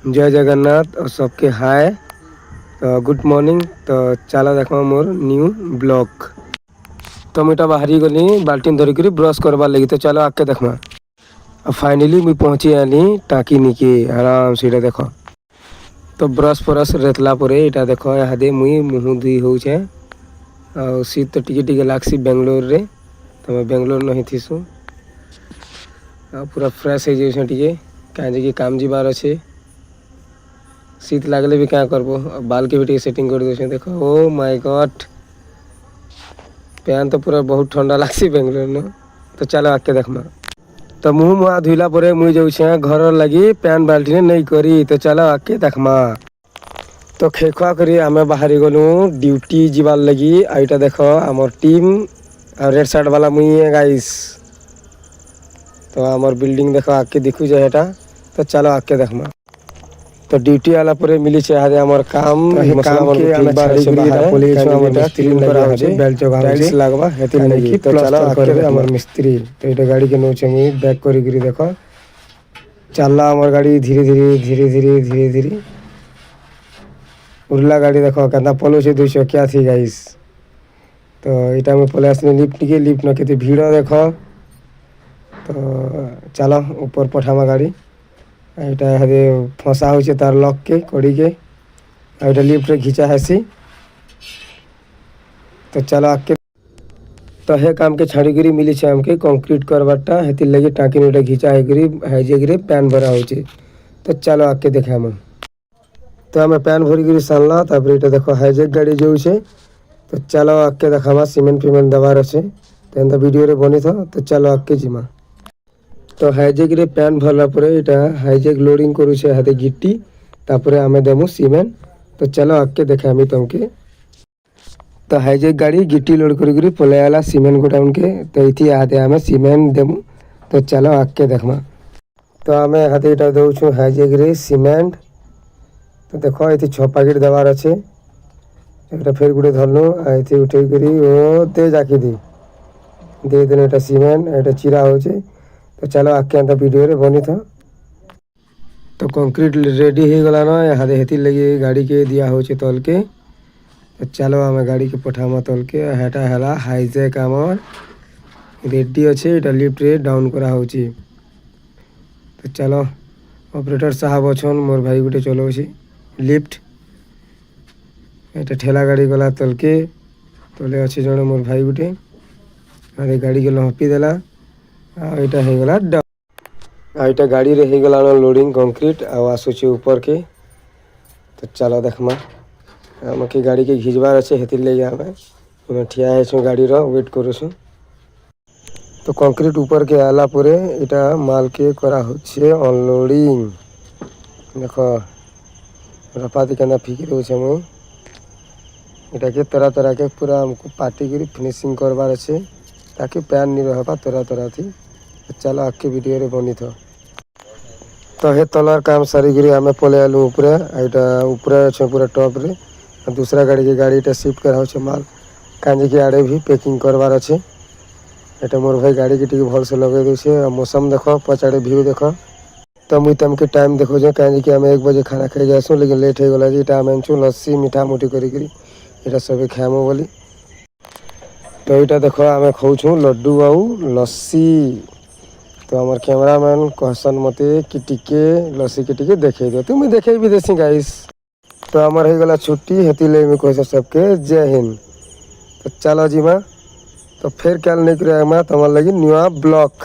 जय जगन्नाथ और सबके हाय। तो गुड मॉर्निंग। तो चला देखो मोर न्यू ब्लॉग। तो मुझे बाहरी गली बाल्टी धरिक ब्रश करवार लगी। तो चलो आके देखमा। फाइनली मुझे पहुँची आनी टाँकी निके आराम से देख। तो ब्रश फ्रश रेतला यहाँ देख यहाँ मुई मुँह धुई हो शीत तो टिके टिके लागसी बेंगलोर रे। तो मैं बेंगलोर नहीं थीसु पूरा फ्रेश हो जाए कहीं काम जीवार अच्छे। शीत लगले भी क्या करबो बाल के भी सेटिंग कर दे। देखो ओ माय गॉड पैन तो पूरा बहुत ठंडा लागसी बेंगलोर न। तो चलो आके देखमा। तो मुँह मुआ धुला पर मुई जाऊे घर लगी पैन बाल्टी नहीं करी। तो चलो आके देखमा। तो खेखुआ करी आमे बाहरी गलु ड्यूटी जीवार लगी। आईटा देख आमर टीम और रेड सार्ट वाला मुई गाइस। तो आमर बिल्डिंग देख आके दिखु जाए। तो चलो आके देखमा। तो ड्यूटी आला परे मिली छे हमर काम काम के आना छाड़ी गिरी पोली छ हमर मिस्त्री करा हो छे बेल्ट जगह टाइल्स लागवा हेति नहीं की। तो चलो आके हमर मिस्त्री। तो एटा गाड़ी के नो छे मुई बैक करी गिरी देखो चलला हमर गाड़ी धीरे धीरे उड़ला गाड़ी देखो केतना पलो छे 200 क्या थी गाइस। तो एटा में पले आसने लिफ्ट न केते भीड़ देखो। तो चलो ऊपर पठामा गाड़ी यहाँ फंसा हो तार लक के कड़ी के यहाँ लिफ्ट घिचा हेसी। तो चलो आके तो हे काम के छाड़ी गिरी मिली छे हमके कंक्रीट करवाटा हेति लगे टाँकी नीटा घिचा है गिरी हाइजे गिरी पैन भरा हो। तो चलो आके देखे हम। तो हमें पैन भरी गिरी सानला तापर एटा देखो हाइजेक गाड़ी जो छे। तो चलो आके देखा सीमेंट फिमेंट दबार अच्छे। तो एंता वीडियो रे बनी था। तो चलो आके जिमा। तो हाइजेक रे पैन भरला परे एटा हाइजेक लोडिंग करू छे हाथे गिट्टी तापरे आमे देमु सीमेंट। तो चलो आके देखामी तुमके। तो हाइजेक गाड़ी गिट्टी लोड करी पले आला सीमेंट गोडाउन के। तो इथि हाथे आमे सीमेंट देमु। तो चलो आके देखमा। तो आमे हाथे एटा दउछु हाइजेक रे सीमेंट। तो देखो इथि 6 पैकेट देवार अच्छे। एटा फिर गुटे धरनु इथि उठे करी ओ दे जाके दे देने एटा सीमेंट एटा चिरा हो छे। तो चलो आके अंत वीडियो रे बनी था। तो कंक्रीट रेडी हो गला ना यहाँ हेती लगी गाड़ी के दिया हो तल के। तो चलो आम गाड़ी के पठामा तल के हेटा है हाइजेक आमर रेडी अच्छे। एटा लिफ्ट रे डाउन करा हो। तो चलो ऑपरेटर साहब अच्छन मोर भाई गुटे चलो लिफ्ट एटा ठेला गाड़ी गला तल के तले अच्छे जड़े मोर भाई गुटे अरे गाड़ी के लहपी देला आईटा हो गला आईटा गाड़ी रे हो गला लोडिंग कंक्रीट आसुचे ऊपर के। तो चलो देखमा आमके गाड़ी के घिचबार अच्छे हेति लगे आमे ठिया है गाड़ी रो वेट करू। तो कंक्रीट ऊपर के आला परे एटा माल के करा होछे अनलोडिंग। देखो रपाती केना फिकिर होछे मुई एटा के तरह तरह के पूरा हमको पार्टी करी फिनिशिंग करबार अच्छे ताकि पैन नहीं रहबा तरह थी। तो चलो आके वीडियो रे बनी था। तो हे तलार काम सारी गिरी आमे पले आलू ऊपरे एटा ऊपरे अच्छे पूरा टॉप रे दूसरा गाड़ी के गाड़ी एटा शिफ्ट करा होछे माल कांजी के आड़े भी पैकिंग करबार अच्छे। एटा मोर भाई गाड़ी के टिके भल से लगे देछे। मौसम देखो पछाड़े व्यू देखो। तो मुई तमके टाइम देखो जे कांजी के आमे 1 बजे खाना खाई जासु लेकिन लेट हो गला जे एटा आमे छु लस्सी मीठा मोटी करी एटा सबे खामो बोली। तो यहाँ देख आम खाऊ लड्डू आउ लस्सी। तो हमार कैमरामैन कहसन मते कि टिके लस्सी के टिके देखे दो। तो मुझे देखे भी देसी गाइस। तो हमार हो गला छुट्टी हेती ले कह सबके जय हिंद। तो चलो जीमा। तो फिर क्या नहीं करे तुम लगी न्यू ब्लॉग।